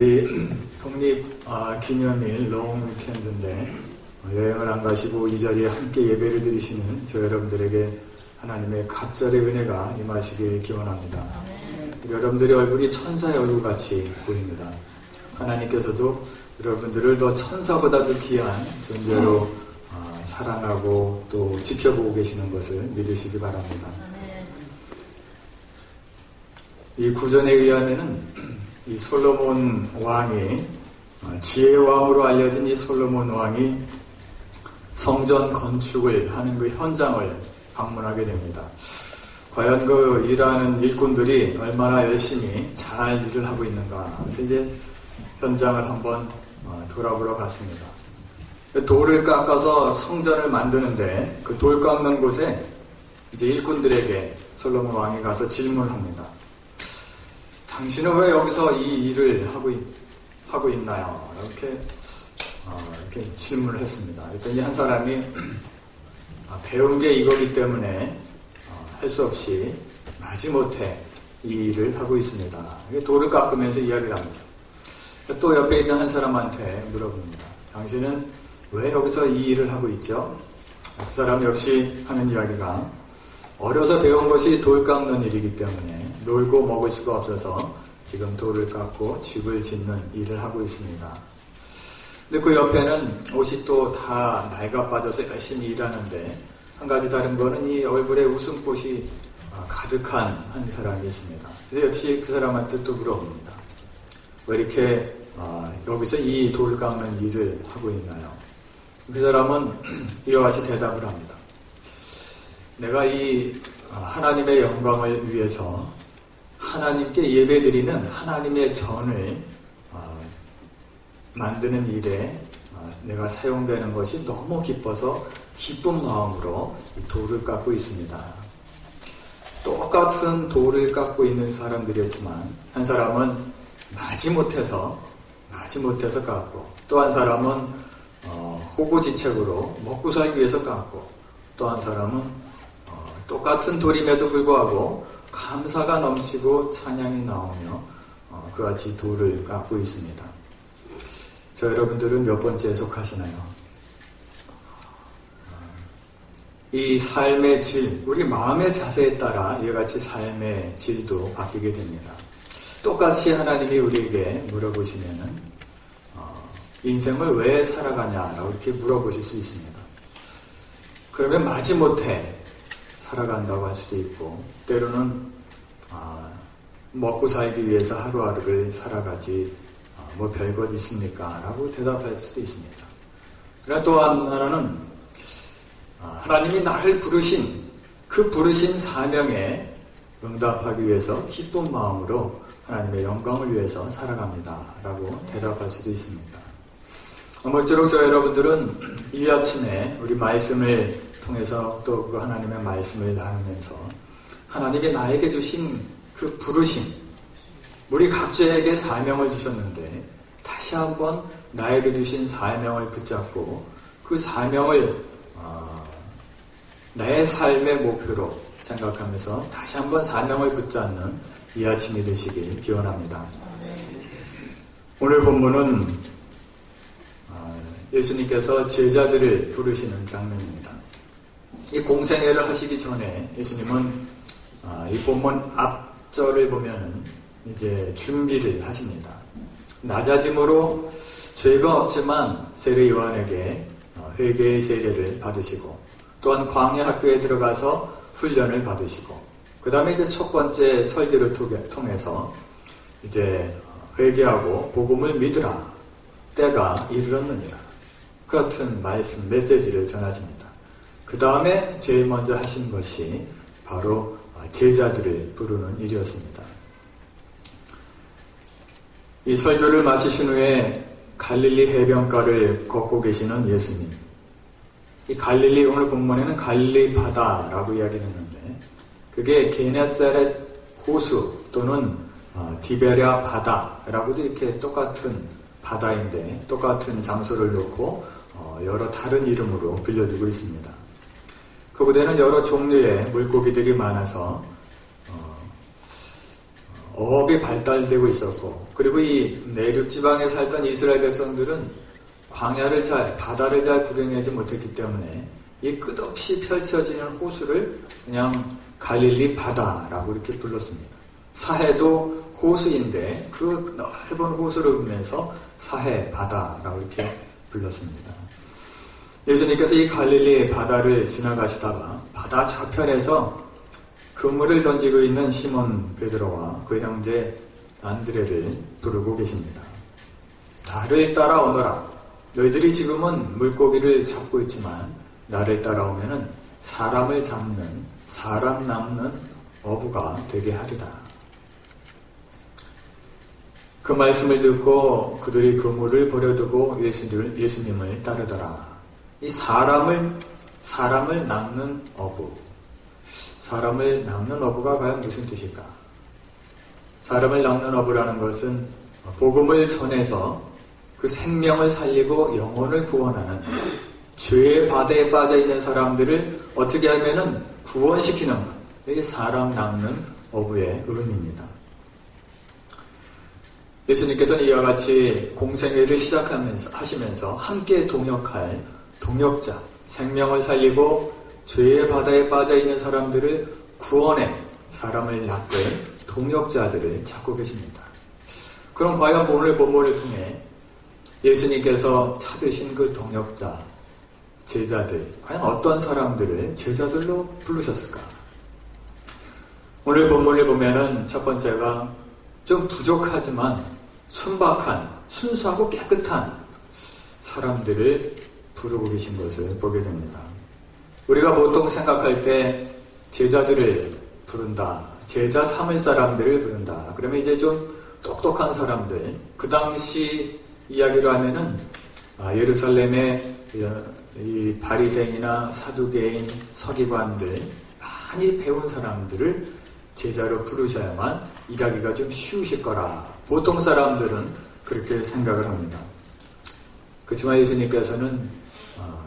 독립 기념일 롱 위켄드인데 여행을 안 가시고 이 자리에 함께 예배를 드리시는 저 여러분들에게 하나님의 갑절의 은혜가 임하시길 기원합니다. 여러분들의 얼굴이 천사의 얼굴같이 보입니다. 하나님께서도 여러분들을 더 천사보다도 귀한 존재로 사랑하고 또 지켜보고 계시는 것을 믿으시기 바랍니다. 이 구전에 의하면은 이 솔로몬 왕이 지혜의 왕으로 알려진 이 솔로몬 왕이 성전 건축을 하는 그 현장을 방문하게 됩니다. 과연 그 일하는 일꾼들이 얼마나 열심히 잘 일을 하고 있는가. 그래서 이제 현장을 한번 돌아보러 갔습니다. 돌을 깎아서 성전을 만드는데 그 돌 깎는 곳에 이제 일꾼들에게 솔로몬 왕이 가서 질문을 합니다. 당신은 왜 여기서 이 일을 하고 있나요? 이렇게 질문을 했습니다. 그랬더니 한 사람이 배운 게 이거기 때문에 할 수 없이 마지못해 이 일을 하고 있습니다. 돌을 깎으면서 이야기를 합니다. 또 옆에 있는 한 사람한테 물어봅니다. 당신은 왜 여기서 이 일을 하고 있죠? 그 사람 역시 하는 이야기가 어려서 배운 것이 돌 깎는 일이기 때문에 놀고 먹을 수가 없어서 지금 돌을 깎고 집을 짓는 일을 하고 있습니다. 근데 그 옆에는 옷이 또 다 낡아 빠져서 열심히 일하는데 한 가지 다른 거는 이 얼굴에 웃음꽃이 가득한 한 사람이 있습니다. 그래서 역시 그 사람한테 또 물어봅니다. 왜 이렇게 여기서 이 돌 깎는 일을 하고 있나요? 그 사람은 이와 같이 대답을 합니다. 내가 이 하나님의 영광을 위해서 하나님께 예배드리는 하나님의 전을 만드는 일에 내가 사용되는 것이 너무 기뻐서 기쁜 마음으로 이 돌을 깎고 있습니다. 똑같은 돌을 깎고 있는 사람들이었지만 한 사람은 마지못해서 깎고 또 한 사람은 호고지책으로 먹고 살기 위해서 깎고 또 한 사람은 똑같은 돌임에도 불구하고 감사가 넘치고 찬양이 나오며 그같이 돌을 깎고 있습니다. 저 여러분들은 몇 번째에 속하시나요? 이 삶의 질, 우리 마음의 자세에 따라 이와 같이 삶의 질도 바뀌게 됩니다. 똑같이 하나님이 우리에게 물어보시면은 인생을 왜 살아가냐라고 이렇게 물어보실 수 있습니다. 그러면 마지못해 살아간다고 할 수도 있고 때로는 먹고 살기 위해서 하루하루를 살아가지 뭐 별것 있습니까? 라고 대답할 수도 있습니다. 그러나 또 하나는 하나님이 나를 부르신 그 부르신 사명에 응답하기 위해서 기쁜 마음으로 하나님의 영광을 위해서 살아갑니다. 라고 대답할 수도 있습니다. 아무쪼록 저 여러분들은 이 아침에 우리 말씀을 통해서 또 그 하나님의 말씀을 나누면서 하나님이 나에게 주신 그 부르심, 우리 각자에게 사명을 주셨는데 다시 한번 나에게 주신 사명을 붙잡고 그 사명을 내 삶의 목표로 생각하면서 다시 한번 사명을 붙잡는 이 아침이 되시길 기원합니다. 오늘 본문은 예수님께서 제자들을 부르시는 장면입니다. 이 공생애를 하시기 전에 예수님은 이 본문 앞절을 보면은 이제 준비를 하십니다. 낮아짐으로 죄가 없지만 세례 요한에게 회개의 세례를 받으시고 또한 광야 학교에 들어가서 훈련을 받으시고 그 다음에 이제 첫 번째 설교를 통해서 이제 회개하고 복음을 믿으라 때가 이르렀느니라 그 같은 말씀 메시지를 전하십니다. 그 다음에 제일 먼저 하신 것이 바로 제자들을 부르는 일이었습니다. 이 설교를 마치신 후에 갈릴리 해변가를 걷고 계시는 예수님. 이 갈릴리 오늘 본문에는 갈릴리 바다라고 이야기를 했는데 그게 게네사렛 호수 또는 디베랴 바다라고도 이렇게 똑같은 바다인데 똑같은 장소를 놓고 여러 다른 이름으로 불려지고 있습니다. 그곳에는 여러 종류의 물고기들이 많아서 어업이 발달되고 있었고, 그리고 이 내륙 지방에 살던 이스라엘 백성들은 바다를 잘 구경하지 못했기 때문에 이 끝없이 펼쳐지는 호수를 그냥 갈릴리 바다라고 이렇게 불렀습니다. 사해도 호수인데 그 넓은 호수를 보면서 사해 바다라고 이렇게 불렀습니다. 예수님께서 이 갈릴리 바다를 지나가시다가 바다 저편에서 그물을 던지고 있는 시몬 베드로와 그 형제 안드레를 부르고 계십니다. 나를 따라오너라. 너희들이 지금은 물고기를 잡고 있지만 나를 따라오면은 사람 남는 어부가 되게 하리라. 그 말씀을 듣고 그들이 그물을 버려두고 예수님을 따르더라. 이 사람을 낚는 어부. 사람을 낚는 어부가 과연 무슨 뜻일까? 사람을 낚는 어부라는 것은 복음을 전해서 그 생명을 살리고 영혼을 구원하는 죄의 바다에 빠져 있는 사람들을 어떻게 하면은 구원시키는 것. 이게 사람 낚는 어부의 의미입니다. 예수님께서는 이와 같이 공생애를 하시면서 함께 동역할 동역자, 생명을 살리고 죄의 바다에 빠져 있는 사람들을 구원해 사람을 낚을 동역자들을 찾고 계십니다. 그럼 과연 오늘 본문을 통해 예수님께서 찾으신 그 동역자, 제자들, 과연 어떤 사람들을 제자들로 부르셨을까? 오늘 본문을 보면은 첫 번째가 좀 부족하지만 순박한, 순수하고 깨끗한 사람들을 부르고 계신 것을 보게 됩니다. 우리가 보통 생각할 때 제자들을 부른다, 제자 삼을 사람들을 부른다. 그러면 이제 좀 똑똑한 사람들, 그 당시 이야기로 하면은 예루살렘의 이 바리새인이나 사두개인, 서기관들, 많이 배운 사람들을 제자로 부르셔야만 일하기가 좀 쉬우실 거라. 보통 사람들은 그렇게 생각을 합니다. 그렇지만 예수님께서는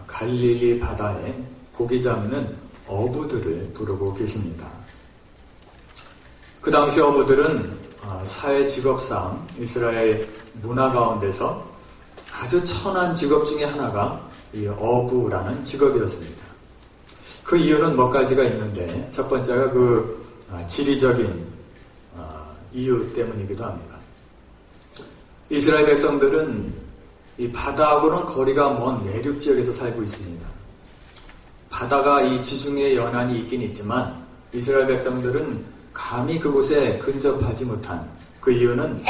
갈릴리 바다에 고기 잡는 어부들을 부르고 계십니다. 그 당시 어부들은 사회 직업상 이스라엘 문화 가운데서 아주 천한 직업 중에 하나가 이 어부라는 직업이었습니다. 그 이유는 몇 가지가 있는데 첫 번째가 그 지리적인 이유 때문이기도 합니다. 이스라엘 백성들은 이 바다하고는 거리가 먼 내륙 지역에서 살고 있습니다. 바다가 이 지중해 연안이 있긴 있지만 이스라엘 백성들은 감히 그곳에 근접하지 못한 그 이유는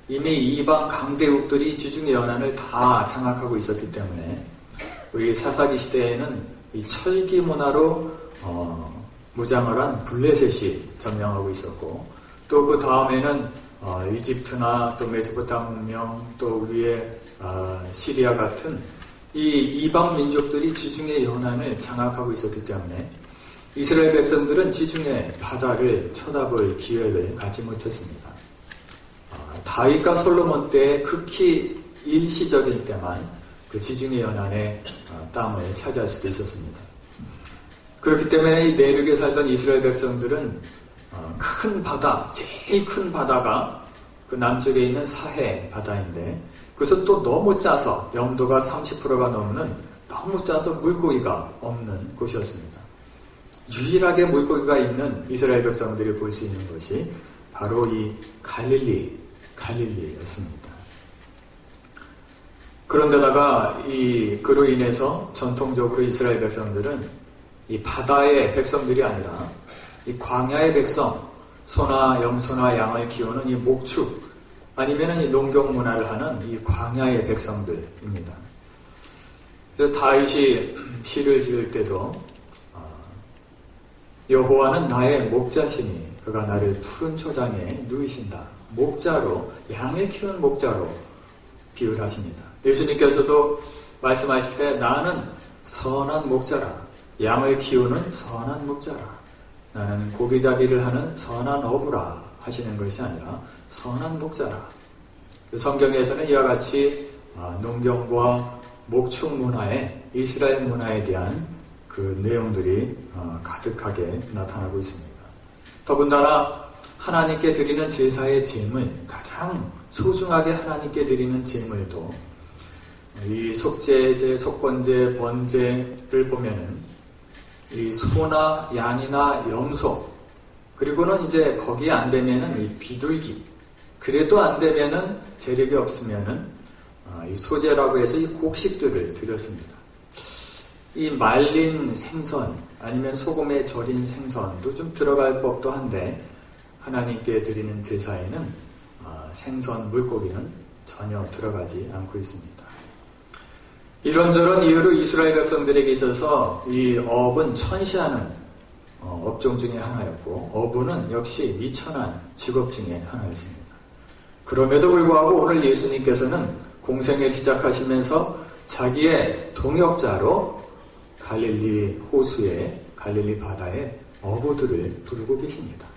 이미 이방 강대국들이 지중해 연안을 다 장악하고 있었기 때문에 우리 사사기 시대에는 이 철기 문화로 무장을 한 블레셋이 점령하고 있었고 또 그 다음에는 이집트나 또 메소포타미아 문명 또 위에 시리아 같은 이 이방 민족들이 지중해 연안을 장악하고 있었기 때문에 이스라엘 백성들은 지중해 바다를 쳐다볼 기회를 갖지 못했습니다. 다윗과 솔로몬 때 극히 일시적일 때만 그 지중해 연안의 땅을 차지할 수도 있었습니다. 그렇기 때문에 이 내륙에 살던 이스라엘 백성들은 큰 바다, 제일 큰 바다가 그 남쪽에 있는 사해 바다인데 그것은 또 너무 짜서 염도가 30%가 넘는 너무 짜서 물고기가 없는 곳이었습니다. 유일하게 물고기가 있는 이스라엘 백성들이 볼 수 있는 것이 바로 이 갈릴리였습니다. 그런데다가 그로 인해서 전통적으로 이스라엘 백성들은 이 바다의 백성들이 아니라 이 광야의 백성, 소나 염소나 양을 키우는 이 목축, 아니면 이 농경 문화를 하는 이 광야의 백성들입니다. 그래서 다윗이 시를 지을 때도 여호와는 나의 목자시니 그가 나를 푸른 초장에 누이신다. 목자로, 양을 키우는 목자로 비유를 하십니다. 예수님께서도 말씀하실 때 나는 선한 목자라, 양을 키우는 선한 목자라, 나는 고기잡이를 하는 선한 어부라 하시는 것이 아니라 선한 목자라. 성경에서는 이와 같이 농경과 목축 문화에, 이스라엘 문화에 대한 그 내용들이 가득하게 나타나고 있습니다. 더군다나 하나님께 드리는 제사의 제물, 가장 소중하게 하나님께 드리는 제물도 이 속죄제, 속건제, 번제를 보면은 이 소나 양이나 염소, 그리고는 이제 거기에 안 되면은 이 비둘기, 그래도 안 되면은 재력이 없으면은 이 소제라고 해서 이 곡식들을 드렸습니다. 이 말린 생선 아니면 소금에 절인 생선도 좀 들어갈 법도 한데 하나님께 드리는 제사에는 생선, 물고기는 전혀 들어가지 않고 있습니다. 이런저런 이유로 이스라엘 백성들에게 있어서 이 업은 천시하는 업종 중에 하나였고 어부는 역시 미천한 직업 중에 하나였습니다. 그럼에도 불구하고 오늘 예수님께서는 공생을 시작하시면서 자기의 동역자로 갈릴리 호수에, 갈릴리 바다에 어부들을 부르고 계십니다.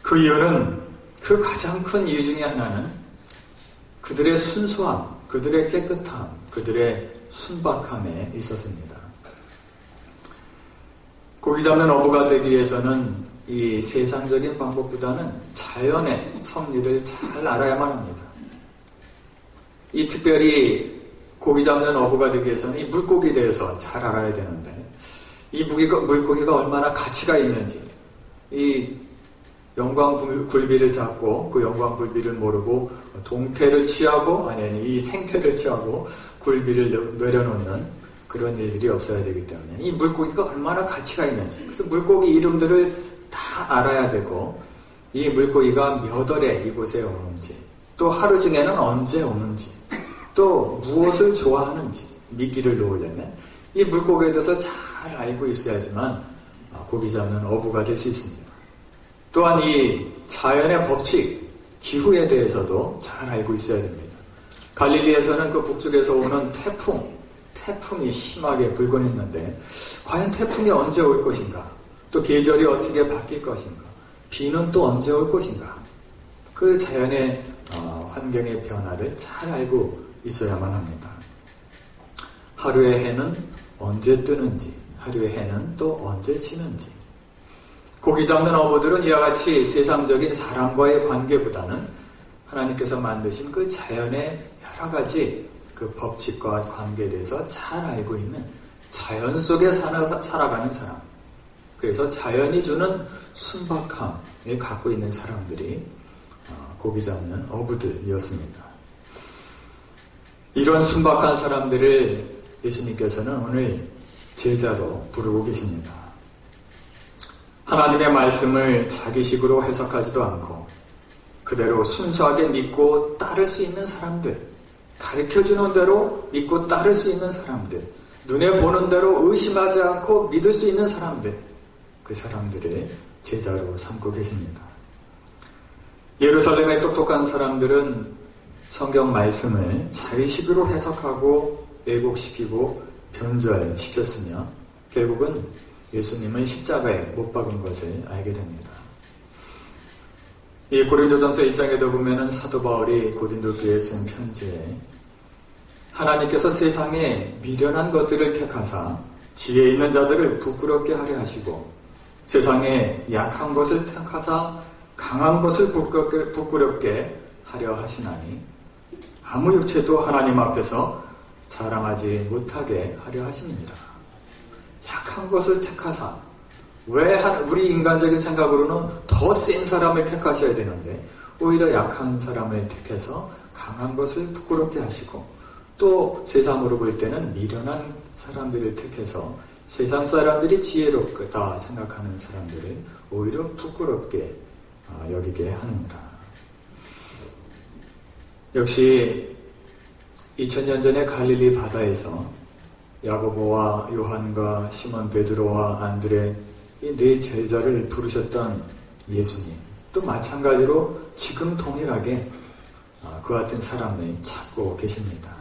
그 이유는, 그 가장 큰 이유 중에 하나는 그들의 순수함, 그들의 깨끗함, 그들의 순박함에 있었습니다. 고기 잡는 어부가 되기 위해서는 이 세상적인 방법보다는 자연의 섭리를 잘 알아야만 합니다. 이 특별히 고기 잡는 어부가 되기 위해서는 이 물고기에 대해서 잘 알아야 되는데 이 물고기가 얼마나 가치가 있는지, 이 영광굴비를 잡고 그 영광굴비를 모르고 동태를 취하고 아니 이 생태를 취하고 굴비를 내려놓는 그런 일들이 없어야 되기 때문에 이 물고기가 얼마나 가치가 있는지, 그래서 물고기 이름들을 다 알아야 되고 이 물고기가 몇 월에 이곳에 오는지, 또 하루 중에는 언제 오는지, 또 무엇을 좋아하는지 미끼를 놓으려면 이 물고기에 대해서 잘 알고 있어야지만 고기 잡는 어부가 될 수 있습니다. 또한 이 자연의 법칙, 기후에 대해서도 잘 알고 있어야 됩니다. 갈릴리에서는 그 북쪽에서 오는 태풍이 심하게 불곤 했는데 과연 태풍이 언제 올 것인가? 또 계절이 어떻게 바뀔 것인가? 비는 또 언제 올 것인가? 그 자연의 환경의 변화를 잘 알고 있어야만 합니다. 하루의 해는 언제 뜨는지, 하루의 해는 또 언제 지는지. 고기 잡는 어부들은 이와 같이 세상적인 사람과의 관계보다는 하나님께서 만드신 그 자연의 여러 가지 그 법칙과 관계에 대해서 잘 알고 있는 자연 속에 살아가는 사람, 그래서 자연이 주는 순박함을 갖고 있는 사람들이 고기 잡는 어부들이었습니다. 이런 순박한 사람들을 예수님께서는 오늘 제자로 부르고 계십니다. 하나님의 말씀을 자기식으로 해석하지도 않고 그대로 순수하게 믿고 따를 수 있는 사람들, 가르쳐주는 대로 믿고 따를 수 있는 사람들, 눈에 보는 대로 의심하지 않고 믿을 수 있는 사람들, 그 사람들을 제자로 삼고 계십니다. 예루살렘의 똑똑한 사람들은 성경 말씀을 자기식으로 해석하고 왜곡시키고 변절시켰으며 결국은 예수님을 십자가에 못 박은 것을 알게 됩니다. 이 고린도전서 1장에도 보면은 사도 바울이 고린도 교회에 쓴 편지에 하나님께서 세상에 미련한 것들을 택하사 지혜 있는 자들을 부끄럽게 하려 하시고 세상에 약한 것을 택하사 강한 것을 부끄럽게 하려 하시나니 아무 육체도 하나님 앞에서 자랑하지 못하게 하려 하십니다. 약한 것을 택하사, 왜 우리 인간적인 생각으로는 더 센 사람을 택하셔야 되는데 오히려 약한 사람을 택해서 강한 것을 부끄럽게 하시고 또 세상으로 볼 때는 미련한 사람들을 택해서 세상 사람들이 지혜롭다 생각하는 사람들을 오히려 부끄럽게 여기게 하는구나. 역시 2000년 전에 갈릴리 바다에서 야고보와 요한과 시몬 베드로와 안드레 이 네 제자를 부르셨던 예수님, 또 마찬가지로 지금 동일하게 그 같은 사람을 찾고 계십니다.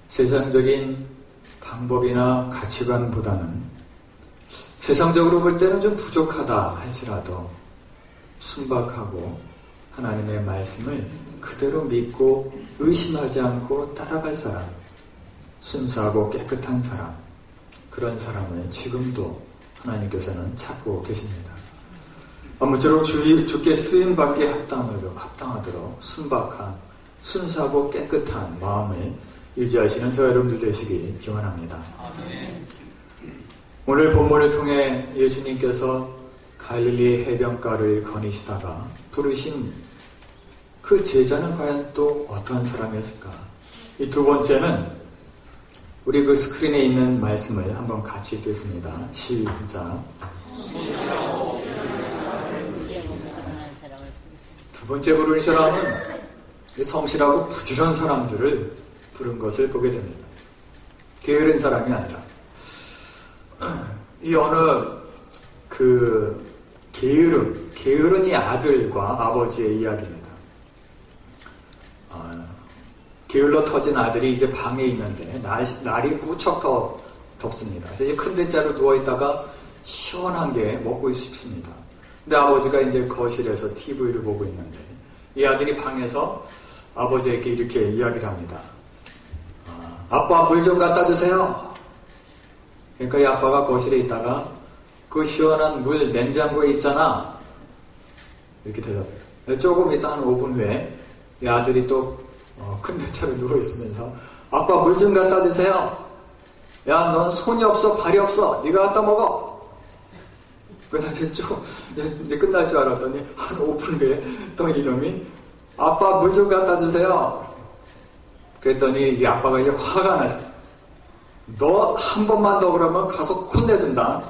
세상적인 방법이나 가치관보다는 세상적으로 볼 때는 좀 부족하다 할지라도 순박하고 하나님의 말씀을 그대로 믿고 의심하지 않고 따라갈 사람, 순수하고 깨끗한 사람, 그런 사람을 지금도 하나님께서는 찾고 계십니다. 아무쪼록 주께 쓰임받기에 합당하도록 순박한, 순수하고 깨끗한 마음을 유지하시는 저 여러분들 되시기 기원합니다. 오늘 본문을 통해 예수님께서 갈릴리 해변가를 거니시다가 부르신 그 제자는 과연 또 어떤 사람이었을까? 이 두 번째는 우리 그 스크린에 있는 말씀을 한번 같이 읽겠습니다. 시작. 두 번째 부르는 사람은 성실하고 부지런한 사람들을 부른 것을 보게 됩니다. 게으른 사람이 아니라. 이 어느 게으른 이 아들과 아버지의 이야기입니다. 게을러 터진 아들이 이제 방에 있는데 날이 무척 덥습니다. 그래서 이제 큰 대자로 누워있다가 시원한 게 먹고 싶습니다. 근데 아버지가 이제 거실에서 TV를 보고 있는데 이 아들이 방에서 아버지에게 이렇게 이야기를 합니다. 아빠 물 좀 갖다 주세요. 그러니까 이 아빠가 거실에 있다가 그 시원한 물 냉장고에 있잖아. 이렇게 대답해요. 조금 있다 한 5분 후에 이 아들이 또 큰 대차로 누워있으면서 아빠 물 좀 갖다 주세요. 야, 넌 손이 없어 발이 없어. 네가 갖다 먹어. 그래서 이제 끝날 줄 알았더니 한 5분 후에 또 이놈이 아빠 물 좀 갖다 주세요. 그랬더니 이 아빠가 이제 화가 났어. 너 한 번만 더 그러면 가서 혼내준다.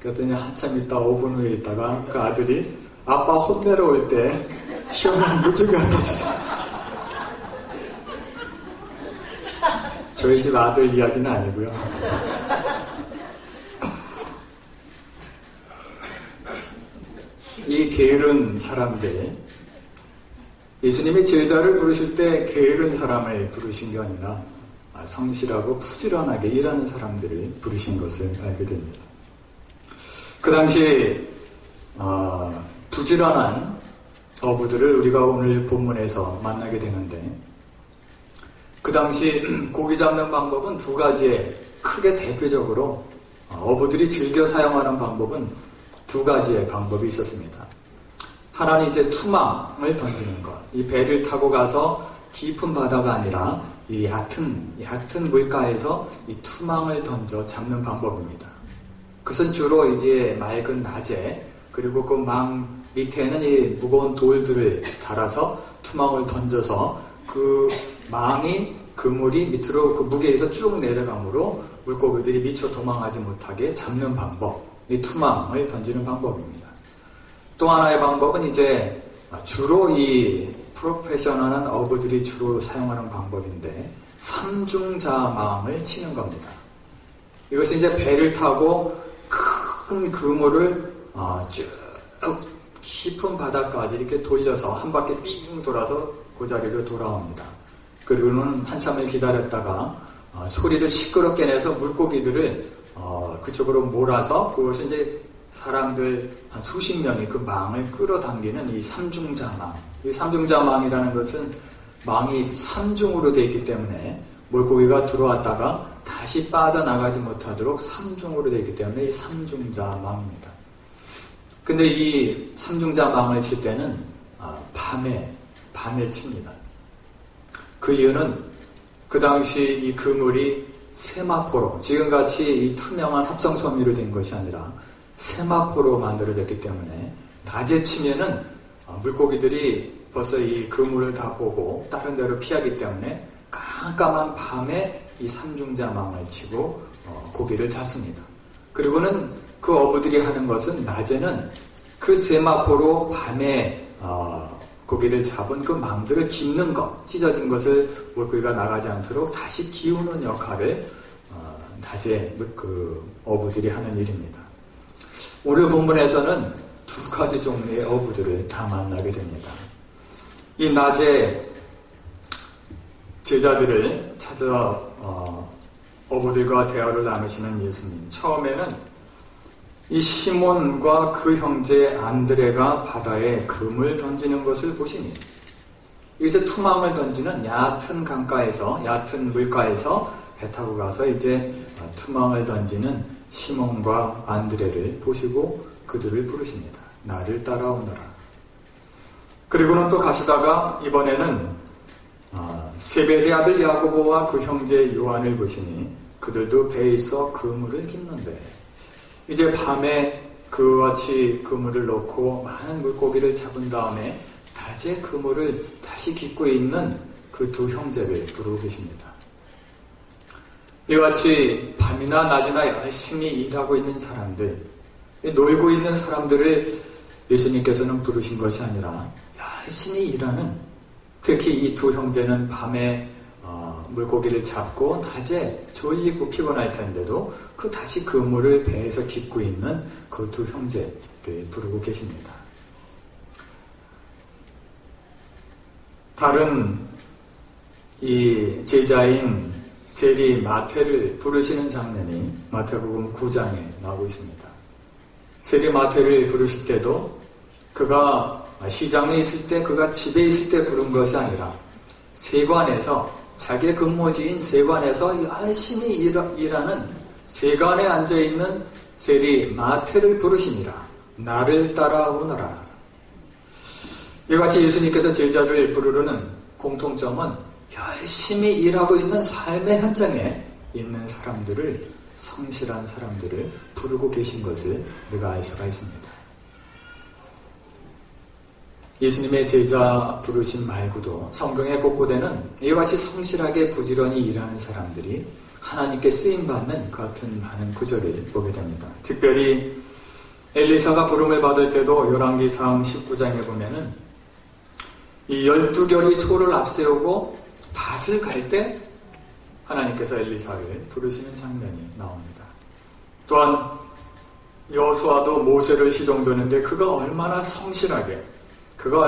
그랬더니 한참 있다 5분 후에 있다가 그 아들이 아빠 혼내러 올 때 시원한 물 좀 갖다 주세요. 저희 집 아들 이야기는 아니고요. 이 게으른 사람들, 예수님이 제자를 부르실 때 게으른 사람을 부르신 게 아니라 성실하고 부지런하게 일하는 사람들을 부르신 것을 알게 됩니다. 그 당시 부지런한 어부들을 우리가 오늘 본문에서 만나게 되는데 그 당시 고기 잡는 방법은 두 가지에 크게 대표적으로 어부들이 즐겨 사용하는 방법은 두 가지의 방법이 있었습니다. 하나는 이제 투망을 던지는 것. 이 배를 타고 가서 깊은 바다가 아니라 이 얕은 물가에서 이 투망을 던져 잡는 방법입니다. 그것은 주로 이제 맑은 낮에 그리고 그 망 밑에는 이 무거운 돌들을 달아서 투망을 던져서 그 망이 그물이 밑으로 그 무게에서 쭉 내려가므로 물고기들이 미처 도망하지 못하게 잡는 방법, 이 투망을 던지는 방법입니다. 또 하나의 방법은 이제 주로 이 프로페셔널한 어부들이 주로 사용하는 방법인데 삼중자망을 치는 겁니다. 이것은 이제 배를 타고 큰 그물을 쭉 깊은 바다까지 이렇게 돌려서 한 바퀴 삥 돌아서 그 자리로 돌아옵니다. 그리고는 한참을 기다렸다가 소리를 시끄럽게 내서 물고기들을 그쪽으로 몰아서 그것을 이제 사람들 한 수십 명이 그 망을 끌어당기는 이 삼중자망. 이 삼중자망이라는 것은 망이 삼중으로 되어 있기 때문에 물고기가 들어왔다가 다시 빠져나가지 못하도록 삼중으로 되어 있기 때문에 이 삼중자망입니다. 근데 이 삼중자망을 칠 때는 밤에 칩니다. 그 이유는 그 당시 이 그물이 세마포로, 지금같이 이 투명한 합성섬유로 된 것이 아니라 세마포로 만들어졌기 때문에 낮에 치면은 물고기들이 벌써 이 그물을 다 보고 다른 데로 피하기 때문에 깜깜한 밤에 이 삼중자망을 치고 고기를 잡습니다. 그리고는 그 어부들이 하는 것은 낮에는 그 세마포로 밤에 고기를 잡은 그 망들을 깁는 것, 찢어진 것을 물고기가 나가지 않도록 다시 기우는 역할을 낮에 그 어부들이 하는 일입니다. 오늘 본문에서는 두 가지 종류의 어부들을 다 만나게 됩니다. 이 낮에 제자들을 찾아 어부들과 대화를 나누시는 예수님. 처음에는 이 시몬과 그 형제 안드레가 바다에 금을 던지는 것을 보시니 여기서 투망을 던지는 얕은 강가에서, 얕은 물가에서 배 타고 가서 이제 투망을 던지는 시몬과 안드레를 보시고 그들을 부르십니다. 나를 따라오너라. 그리고는 또 가시다가 이번에는 세베대 아들 야고보와 그 형제 요한을 보시니 그들도 배에 있어 그물을 깁는데, 이제 밤에 그와 같이 그물을 놓고 많은 물고기를 잡은 다음에 낮에 그물을 다시 깃고 있는 그 두 형제를 부르고 계십니다. 이와 같이 밤이나 낮이나 열심히 일하고 있는 사람들, 놀고 있는 사람들을 예수님께서는 부르신 것이 아니라 열심히 일하는, 특히 이 두 형제는 밤에 물고기를 잡고 낮에 졸리고 피곤할 텐데도 다시 그물을 배에서 깃고 있는 그 두 형제를 부르고 계십니다. 다른 이 제자인 세리 마태를 부르시는 장면이 마태복음 9장에 나오고 있습니다. 세리 마태를 부르실 때도 그가 시장에 있을 때, 그가 집에 있을 때 부른 것이 아니라 세관에서, 자기의 근무지인 세관에서 열심히 일하는 세관에 앉아있는 세리 마태를 부르시니라. 나를 따라오너라. 이같이 예수님께서 제자를 부르는 공통점은 열심히 일하고 있는 삶의 현장에 있는 사람들을, 성실한 사람들을 부르고 계신 것을 우리가 알 수가 있습니다. 예수님의 제자 부르심 말고도 성경에 곳곳에는 이와 같이 성실하게 부지런히 일하는 사람들이 하나님께 쓰임받는 그 같은 많은 구절을 보게 됩니다. 특별히 엘리사가 부름을 받을 때도 열왕기상 19장에 보면은 이 12결의 소를 앞세우고 밭을 갈 때 하나님께서 엘리사를 부르시는 장면이 나옵니다. 또한 여호수아도 모세를 시종드는데 그가 얼마나 성실하게, 그가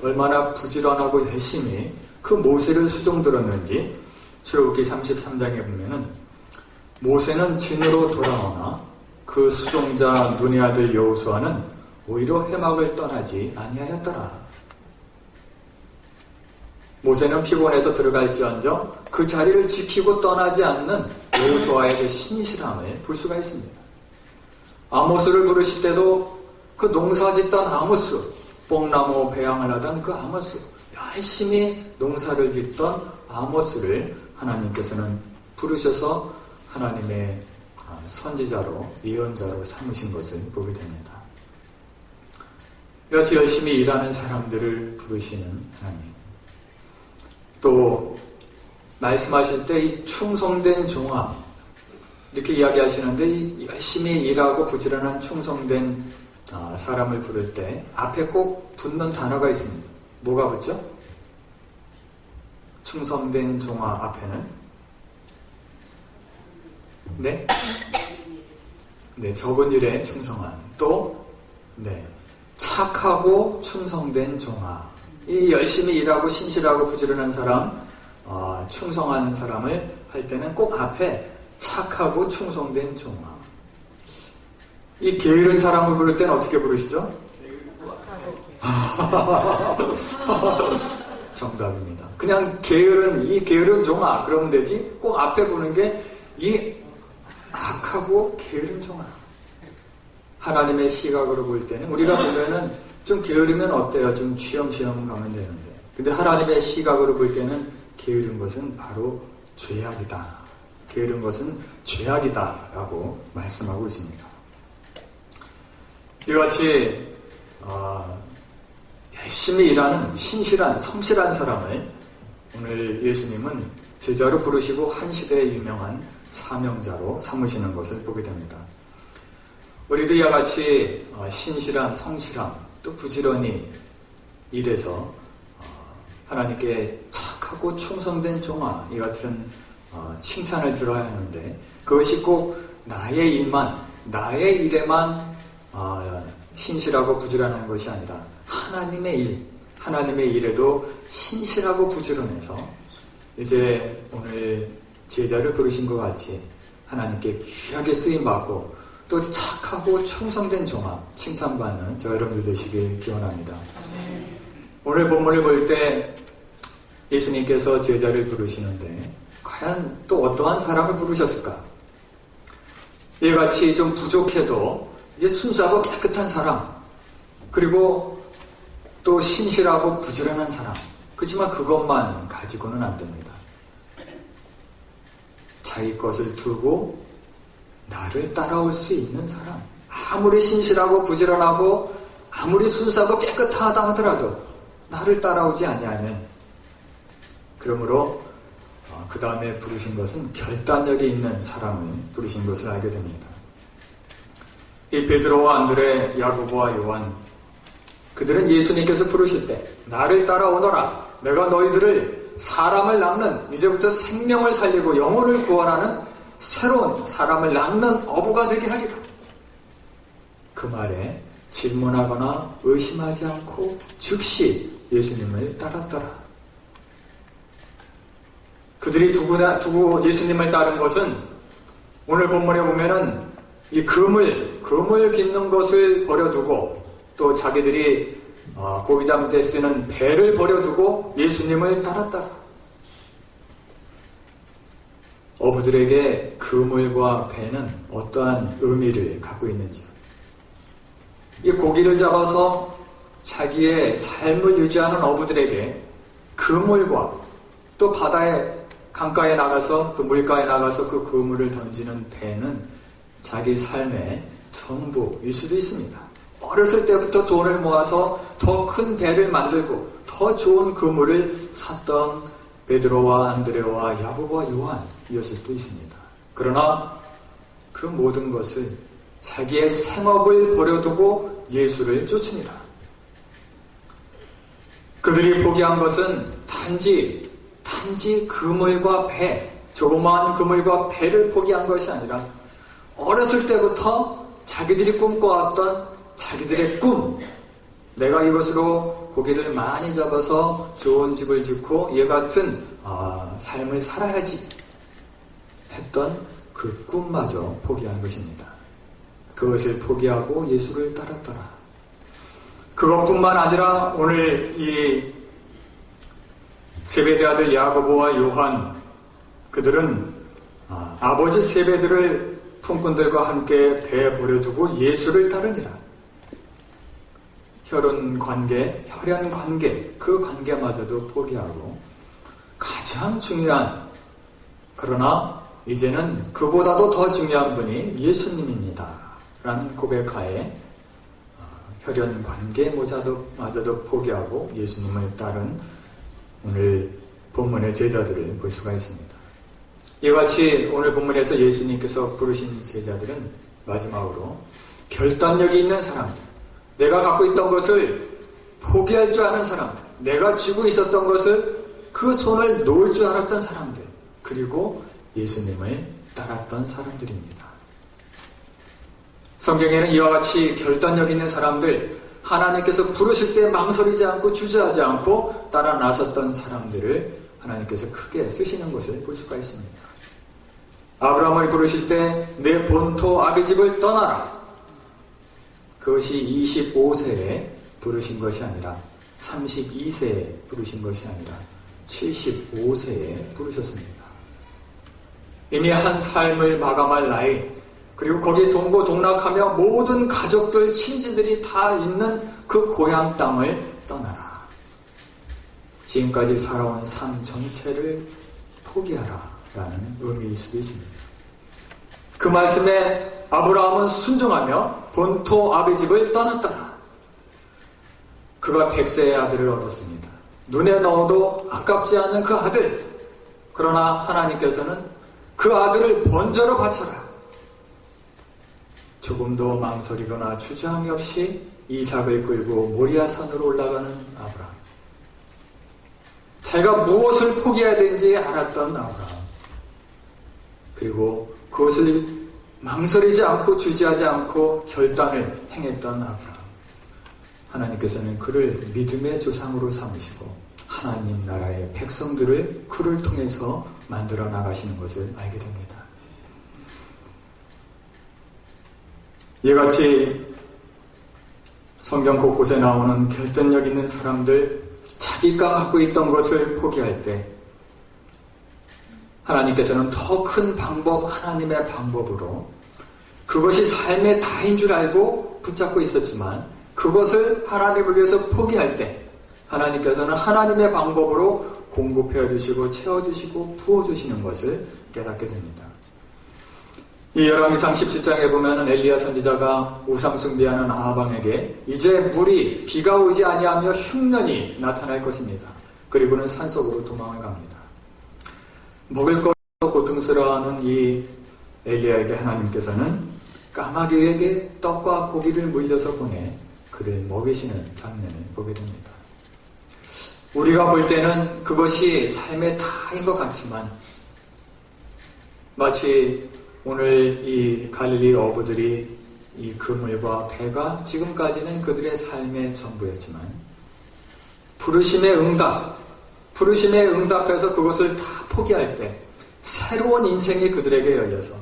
얼마나 부지런하고 열심히 그 모세를 수종들었는지 출애굽기 33장에 보면은 모세는 진으로 돌아오나 그 수종자 눈의 아들 여호수아는 오히려 회막을 떠나지 아니하였더라. 모세는 피곤해서 들어갈지언정 그 자리를 지키고 떠나지 않는 여호수아의 그 신실함을 볼 수가 있습니다. 아모스를 부르실 때도 그 농사짓던 아모스, 뽕나무 배양을 하던 그 아모스, 열심히 농사를 짓던 아모스를 하나님께서는 부르셔서 하나님의 선지자로, 예언자로 삼으신 것을 보게 됩니다. 이같이 열심히 일하는 사람들을 부르시는 하나님. 또 말씀하실 때 이 충성된 종아, 이렇게 이야기하시는데 이 열심히 일하고 부지런한 충성된 사람을 부를 때 앞에 꼭 붙는 단어가 있습니다. 뭐가 붙죠? 충성된 종아 앞에는 네? 네, 적은 일에 충성한, 또 착하고 충성된 종아. 이 열심히 일하고 신실하고 부지런한 사람, 충성한 사람을 할 때는 꼭 앞에 착하고 충성된 종아. 이 게으른 사람을 부를 때는 어떻게 부르시죠? 정답입니다. 그냥 게으른 종아 그러면 되지, 꼭 앞에 부르는 게 이 악하고 게으른 종아. 하나님의 시각으로 볼 때는 우리가 보면은 좀 게으르면 어때요? 좀 취엄취엄 가면 되는데, 근데 하나님의 시각으로 볼 때는 게으른 것은 바로 죄악이다. 게으른 것은 죄악이다 라고 말씀하고 있습니다. 이같이 열심히 일하는 신실한, 성실한 사람을 오늘 예수님은 제자로 부르시고 한 시대에 유명한 사명자로 삼으시는 것을 보게 됩니다. 우리도 이와 같이 신실함, 성실함, 또 부지런히 일해서 하나님께 착하고 충성된 종아, 이 같은 칭찬을 들어야 하는데, 그것이 꼭 나의 일에만 신실하고 부지런한 것이 아니라 하나님의 일에도 신실하고 부지런해서 이제 오늘 제자를 부르신 것 같이 하나님께 귀하게 쓰임받고 또 착하고 충성된 종아 칭찬받는 저 여러분들 되시길 기원합니다. 오늘 본문을 볼 때 예수님께서 제자를 부르시는데 과연 또 어떠한 사람을 부르셨을까? 이같이 좀 부족해도 이게 순수하고 깨끗한 사람, 그리고 또 신실하고 부지런한 사람, 그렇지만 그것만 가지고는 안 됩니다. 자기 것을 두고 나를 따라올 수 있는 사람, 아무리 신실하고 부지런하고 아무리 순수하고 깨끗하다 하더라도 나를 따라오지 아니하면, 그러므로 그 다음에 부르신 것은 결단력이 있는 사람을 부르신 것을 알게 됩니다. 이 베드로와 안드레, 야고보와 요한, 그들은 예수님께서 부르실 때 나를 따라오너라, 내가 너희들을 사람을 낳는, 이제부터 생명을 살리고 영혼을 구원하는 새로운 사람을 낳는 어부가 되게 하리라. 그 말에 질문하거나 의심하지 않고 즉시 예수님을 따랐더라. 그들이 두고 예수님을 따른 것은 오늘 본문에 보면은 이 금을 깃는 것을 버려두고, 또 자기들이 고기 잡을 때 쓰는 배를 버려두고 예수님을 따랐더라. 어부들에게 그물과 배는 어떠한 의미를 갖고 있는지요. 이 고기를 잡아서 자기의 삶을 유지하는 어부들에게 그물과, 또 바다에 강가에 나가서, 또 물가에 나가서 그 그물을 던지는 배는 자기 삶의 전부일 수도 있습니다. 어렸을 때부터 돈을 모아서 더 큰 배를 만들고 더 좋은 그물을 샀던 베드로와 안드레와 야고보와 요한이었을 수도 있습니다. 그러나 그 모든 것을 자기의 생업을 버려두고 예수를 쫓으니라. 그들이 포기한 것은 단지 그물과 배, 조그마한 그물과 배를 포기한 것이 아니라 어렸을 때부터 자기들이 꿈꿔왔던 자기들의 꿈, 내가 이것으로 고기를 많이 잡아서 좋은 집을 짓고 얘 같은 삶을 살아야지 했던 그 꿈마저 포기한 것입니다. 그것을 포기하고 예수를 따랐더라. 그것뿐만 아니라 오늘 이 세베대 아들 야고보와 요한, 그들은 아버지 세베드를 품꾼들과 함께 배에 버려두고 예수를 따르니라. 혈연 관계, 그 관계마저도 포기하고 가장 중요한, 그러나 이제는 그보다도 더 중요한 분이 예수님입니다 라는 고백하에 혈연 관계마저도 포기하고 예수님을 따른 오늘 본문의 제자들을 볼 수가 있습니다. 이와 같이 오늘 본문에서 예수님께서 부르신 제자들은 마지막으로 결단력이 있는 사람들, 내가 갖고 있던 것을 포기할 줄 아는 사람들, 내가 쥐고 있었던 것을 그 손을 놓을 줄 알았던 사람들, 그리고 예수님을 따랐던 사람들입니다. 성경에는 이와 같이 결단력 있는 사람들, 하나님께서 부르실 때 망설이지 않고 주저하지 않고 따라 나섰던 사람들을 하나님께서 크게 쓰시는 것을 볼 수가 있습니다. 아브라함을 부르실 때 내 본토 아비집을 떠나라. 그것이 25세에 부르신 것이 아니라 32세에 부르신 것이 아니라 75세에 부르셨습니다. 이미 한 삶을 마감할 나이, 그리고 거기에 동고동락하며 모든 가족들, 친지들이 다 있는 그 고향 땅을 떠나라. 지금까지 살아온 삶 전체를 포기하라 라는 의미일 수도 있습니다. 그 말씀에 아브라함은 순종하며 본토 아비집을 떠났더라. 그가 100세의 아들을 얻었습니다. 눈에 넣어도 아깝지 않은 그 아들, 그러나 하나님께서는 그 아들을 번제로 바쳐라. 조금도 망설이거나 주저함이 없이 이삭을 끌고 모리아산으로 올라가는 아브라함. 자기가 무엇을 포기해야 되는지 알았던 아브라함. 그리고 그것을 망설이지 않고 주저하지 않고 결단을 행했던 아브라함. 하나님께서는 그를 믿음의 조상으로 삼으시고 하나님 나라의 백성들을 그를 통해서 만들어 나가시는 것을 알게 됩니다. 이같이 성경 곳곳에 나오는 결단력 있는 사람들, 자기가 갖고 있던 것을 포기할 때 하나님께서는 더 큰 방법, 하나님의 방법으로 그것이 삶의 다인 줄 알고 붙잡고 있었지만 그것을 하나님을 위해서 포기할 때 하나님께서는 하나님의 방법으로 공급해 주시고 채워주시고 부어주시는 것을 깨닫게 됩니다. 이 열왕기상 17장에 보면은 엘리야 선지자가 우상 숭배하는 아합왕에게 이제 물이 비가 오지 아니하며 흉년이 나타날 것입니다. 그리고는 산속으로 도망을 갑니다. 먹을 것으로 고통스러워하는 이 엘리야에게 하나님께서는 까마귀에게 떡과 고기를 물려서 보내 그를 먹이시는 장면을 보게 됩니다. 우리가 볼 때는 그것이 삶의 다인 것 같지만 마치 오늘 이 갈릴리 어부들이 이 그물과 배가 지금까지는 그들의 삶의 전부였지만 부르심에 응답해서 그것을 다 포기할 때 새로운 인생이 그들에게 열려서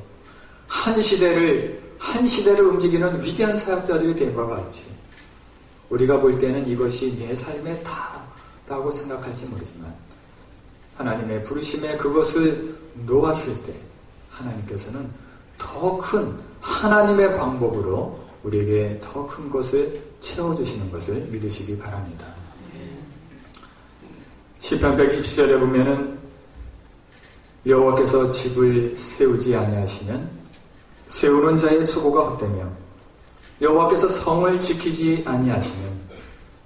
한 시대를 움직이는 위대한 사역자들이 된 것 같이 우리가 볼 때는 이것이 내 삶의 다라고 생각할지 모르지만 하나님의 부르심에 그것을 놓았을 때 하나님께서는 더 큰 하나님의 방법으로 우리에게 더 큰 것을 채워주시는 것을 믿으시기 바랍니다. 시편 120절에 보면은 여호와께서 집을 세우지 아니하시면 세우는 자의 수고가 헛되며 여호와께서 성을 지키지 아니하시면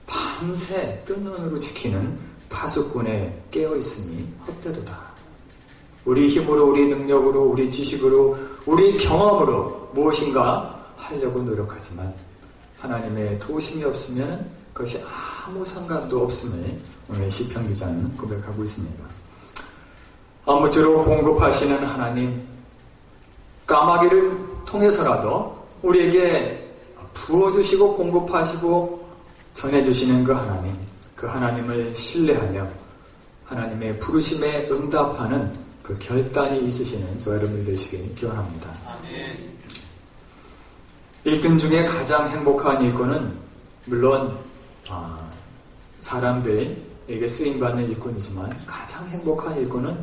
밤새 뜬 눈으로 지키는 파수꾼에 깨어있으니 헛되도다. 우리 힘으로, 우리 능력으로, 우리 지식으로, 우리 경험으로 무엇인가 하려고 노력하지만 하나님의 도우심이 없으면 그것이 아무 상관도 없음을 오늘 시편 기자는 고백하고 있습니다. 아무쪼록 공급하시는 하나님, 까마귀를 통해서라도 우리에게 부어주시고 공급하시고 전해주시는 그 하나님을 신뢰하며 하나님의 부르심에 응답하는 그 결단이 있으시는 저 여러분들 되시길 기원합니다. 아멘. 일꾼 중에 가장 행복한 일꾼은 물론 사람들에게 쓰임받는 일꾼이지만 가장 행복한 일꾼은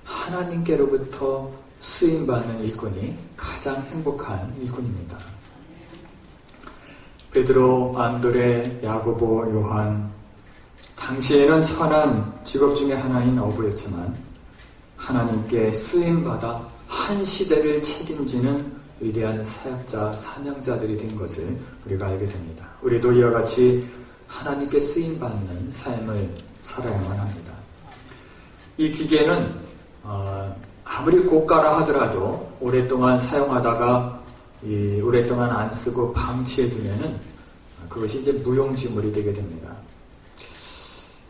하나님께로부터 쓰임받는 일꾼이 가장 행복한 일꾼입니다. 베드로, 안드레, 야고보, 요한 당시에는 천한 직업 중에 하나인 어부였지만 하나님께 쓰임받아 한 시대를 책임지는 위대한 사역자, 사명자들이 된 것을 우리가 알게 됩니다. 우리도 이와 같이 하나님께 쓰임받는 삶을 살아야만 합니다. 이 기계는 아무리 고가라 하더라도 오랫동안 사용하다가 오랫동안 안 쓰고 방치해두면은 그것이 이제 무용지물이 되게 됩니다.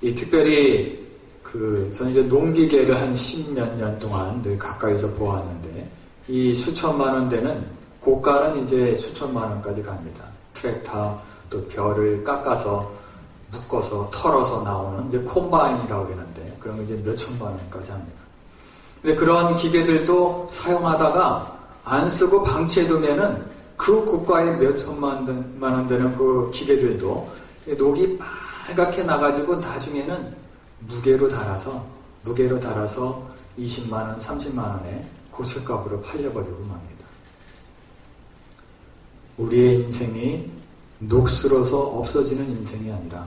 특별히 저는 이제 농기계를 한 10몇 년 동안 늘 가까이서 보았는데 이 수천만 원대는 고가는 이제 수천만 원까지 갑니다. 트랙터 또 벼를 깎아서 묶어서 털어서 나오는 이제 콤바인이라고 그러는데 그런 거 이제 몇 천만 원까지 합니다. 근데 그런 기계들도 사용하다가 안 쓰고 방치해두면은 그 고가의 몇 천만 원 되는 그 기계들도 녹이 빨갛게 나가지고 나중에는 무게로 달아서 20만 원, 30만 원에 고철값으로 팔려버리고 맙니다. 우리의 인생이 녹슬어서 없어지는 인생이 아니라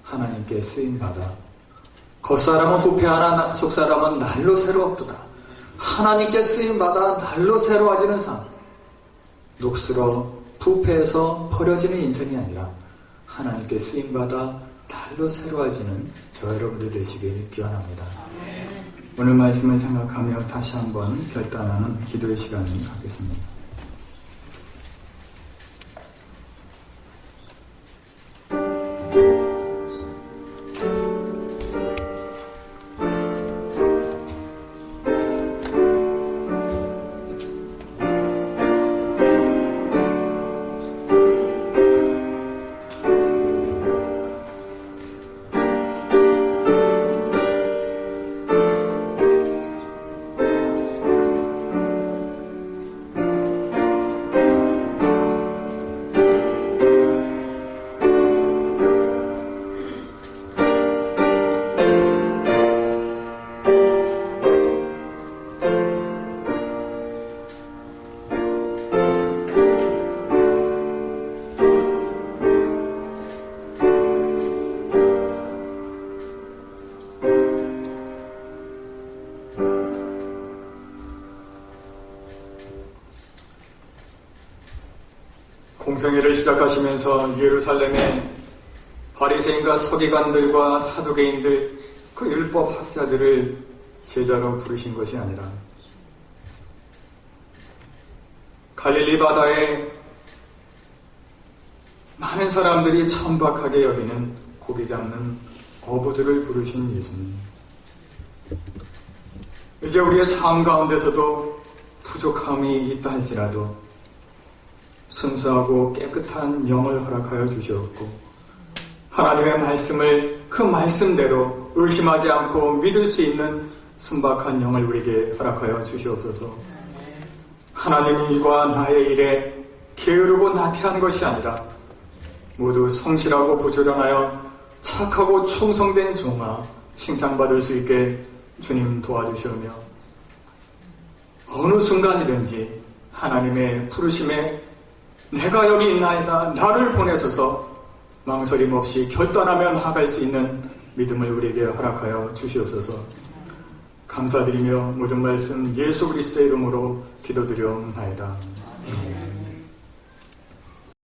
하나님께 쓰임받아 겉사람은 후패하나 속사람은 날로 새로웠도다. 하나님께 쓰임받아 날로 새로워지는 삶, 녹슬어 부패해서 버려지는 인생이 아니라 하나님께 쓰임받아 날로 새로워지는 저 여러분들 되시길 기원합니다. 오늘 말씀을 생각하며 다시 한번 결단하는 기도의 시간을 갖겠습니다. 공생애를 시작하시면서 예루살렘에 바리새인과 서기관들과 사두개인들, 그 율법학자들을 제자로 부르신 것이 아니라 갈릴리 바다에 많은 사람들이 천박하게 여기는 고기 잡는 어부들을 부르신 예수님. 이제 우리의 삶 가운데서도 부족함이 있다 할지라도 순수하고 깨끗한 영을 허락하여 주시었고, 하나님의 말씀을 그 말씀대로 의심하지 않고 믿을 수 있는 순박한 영을 우리에게 허락하여 주시옵소서. 하나님 일과 나의 일에 게으르고 나태한 것이 아니라 모두 성실하고 부지런하여 착하고 충성된 종아 칭찬받을 수 있게 주님 도와주시오며, 어느 순간이든지 하나님의 부르심에 내가 여기 있나이다, 나를 보내소서 망설임 없이 결단하며 나아갈 수 있는 믿음을 우리에게 허락하여 주시옵소서. 감사드리며 모든 말씀 예수 그리스도의 이름으로 기도드려옵나이다.